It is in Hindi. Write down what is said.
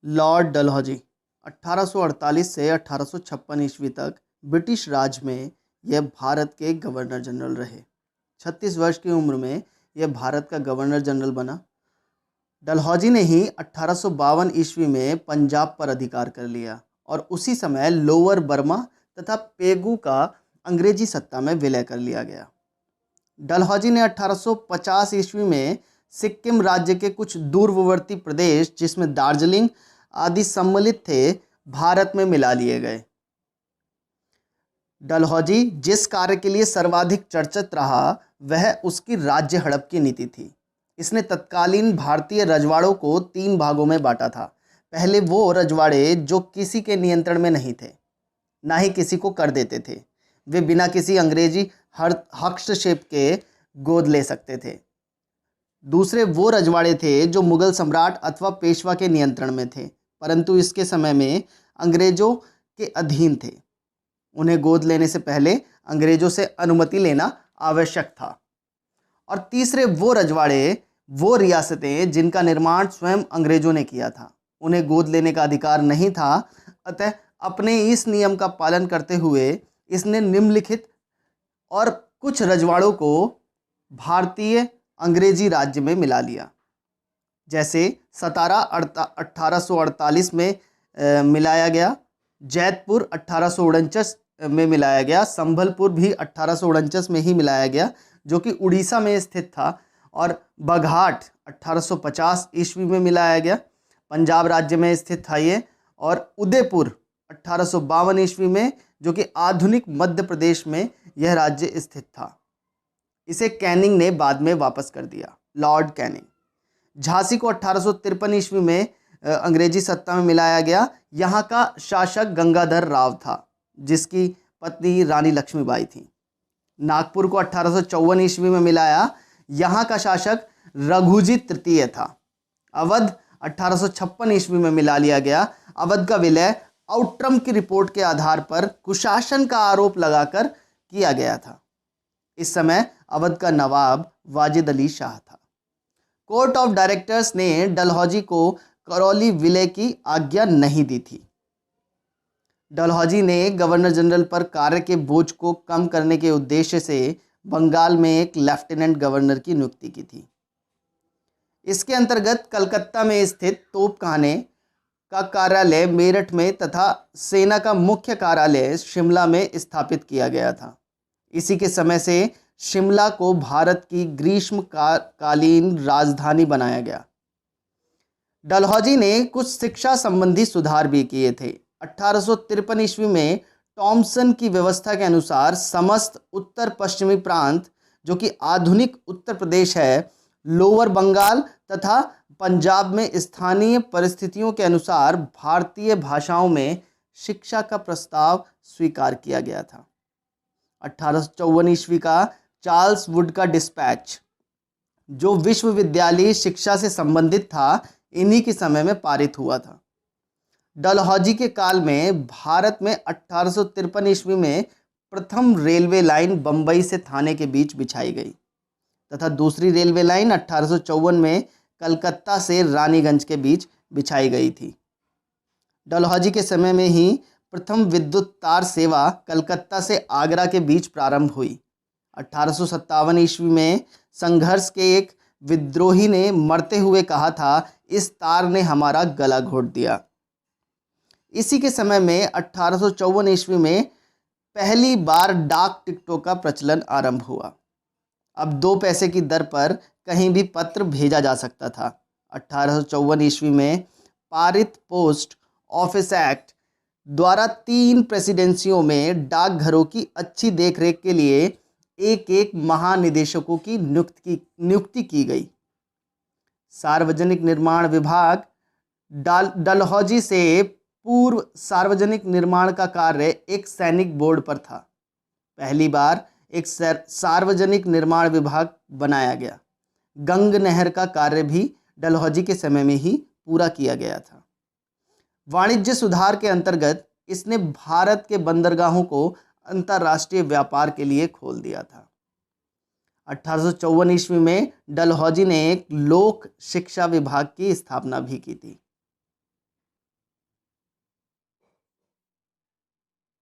लॉर्ड डलहौजी 1848 से 1856 ईस्वी तक ब्रिटिश राज में यह भारत के गवर्नर जनरल रहे। 36 वर्ष की उम्र में यह भारत का गवर्नर जनरल बना। डलहौजी ने ही 1852 ईस्वी में पंजाब पर अधिकार कर लिया और उसी समय लोअर बर्मा तथा पेगू का अंग्रेजी सत्ता में विलय कर लिया गया। डलहौजी ने 1850 ईस्वी में सिक्किम राज्य के कुछ दूरवर्ती प्रदेश जिसमें दार्जिलिंग आदि सम्मिलित थे, भारत में मिला लिए गए। डलहौजी जिस कार्य के लिए सर्वाधिक चर्चित रहा वह उसकी राज्य हड़प की नीति थी। इसने तत्कालीन भारतीय रजवाड़ों को 3 भागों में बांटा था। पहले वो रजवाड़े जो किसी के नियंत्रण में नहीं थे, ना ही किसी को कर देते थे, वे बिना किसी अंग्रेजी हस्तक्षेप के गोद ले सकते थे। दूसरे वो रजवाड़े थे जो मुगल सम्राट अथवा पेशवा के नियंत्रण में थे, परंतु इसके समय में अंग्रेजों के अधीन थे। उन्हें गोद लेने से पहले अंग्रेजों से अनुमति लेना आवश्यक था। और तीसरे वो रजवाड़े, वो रियासतें जिनका निर्माण स्वयं अंग्रेजों ने किया था, उन्हें गोद लेने का अधिकार नहीं था। अतः अपने इस नियम का पालन करते हुए इसने निम्नलिखित और कुछ रजवाड़ों को भारतीय अंग्रेजी राज्य में मिला लिया। जैसे सतारा 1848 में मिलाया गया, जैतपुर 1849 में मिलाया गया, संभलपुर भी 1849 में ही मिलाया गया जो कि उड़ीसा में स्थित था, और बघाट 1850 ईस्वी में मिलाया गया, पंजाब राज्य में स्थित था ये, और उदयपुर 1852 ईस्वी में जो कि आधुनिक मध्य प्रदेश में यह राज्य स्थित था। इसे कैनिंग ने बाद में वापस कर दिया, लॉर्ड कैनिंग। झांसी को 1853 ईस्वी में अंग्रेजी सत्ता में मिलाया गया। यहाँ का शासक गंगाधर राव था जिसकी पत्नी रानी लक्ष्मीबाई थी। नागपुर को 1854 ईस्वी में मिलाया, यहाँ का शासक रघुजी तृतीय था। अवध 1856 ईस्वी में मिला लिया गया। अवध का विलय आउट्रम की रिपोर्ट के आधार पर कुशासन का आरोप लगाकर किया गया था। इस समय अवध का नवाब वाजिद अली शाह था। कोर्ट ऑफ डायरेक्टर्स ने डलहौजी को करौली विलय की आज्ञा नहीं दी थी। डलहौजी ने गवर्नर जनरल पर कार्य के बोझ को कम करने के उद्देश्य से बंगाल में एक लेफ्टिनेंट गवर्नर की नियुक्ति की थी। इसके अंतर्गत कलकत्ता में स्थित तोपखाने का कार्यालय मेरठ में तथा सेना का मुख्य कार्यालय शिमला में स्थापित किया गया था। इसी के समय से शिमला को भारत की ग्रीष्मकालीन राजधानी बनाया गया। डलहौजी ने कुछ शिक्षा संबंधी सुधार भी किए थे। 1853 ईस्वी में टॉमसन की व्यवस्था के अनुसार समस्त उत्तर पश्चिमी प्रांत जो कि आधुनिक उत्तर प्रदेश है, लोअर बंगाल तथा पंजाब में स्थानीय परिस्थितियों के अनुसार भारतीय भाषाओं में शिक्षा का प्रस्ताव स्वीकार किया गया था। 1854 ईस्वी का चार्ल्स वुड का डिस्पैच जो विश्वविद्यालय शिक्षा से संबंधित था, इन्हीं के समय में पारित हुआ था। डलहौजी के काल में भारत में 1853 ईस्वी में प्रथम रेलवे लाइन बंबई से थाने के बीच बिछाई गई तथा दूसरी रेलवे लाइन 1854 में कलकत्ता से रानीगंज के बीच बिछाई गई थी। डलहौजी के समय में ही प्रथम विद्युत तार सेवा कलकत्ता से आगरा के बीच प्रारंभ हुई। 1857 ईस्वी में संघर्ष के एक विद्रोही ने मरते हुए कहा था, इस तार ने हमारा गला घोट दिया। इसी के समय में 1854 ईस्वी में पहली बार डाक टिकटों का प्रचलन आरंभ हुआ। अब 2 पैसे की दर पर कहीं भी पत्र भेजा जा सकता था। 1854 ईस्वी में पारित पोस्ट ऑफिस एक्ट द्वारा 3 प्रेसिडेंसियों में डाकघरों की अच्छी देखरेख के लिए एक महानिदेशकों की नियुक्ति की गई। सार्वजनिक निर्माण विभाग डलहौजी से पूर्व सार्वजनिक निर्माण का कार्य एक सैनिक बोर्ड पर था। पहली बार एक सार्वजनिक निर्माण विभाग बनाया गया। गंग नहर का कार्य भी डलहौजी के समय में ही पूरा किया गया था। वाणिज्य सुधार के अंतर्गत इसने भारत के बंदरगाहों को अंतर्राष्ट्रीय व्यापार के लिए खोल दिया था। 1854 ईस्वी में डलहौजी ने एक लोक शिक्षा विभाग की स्थापना भी की थी।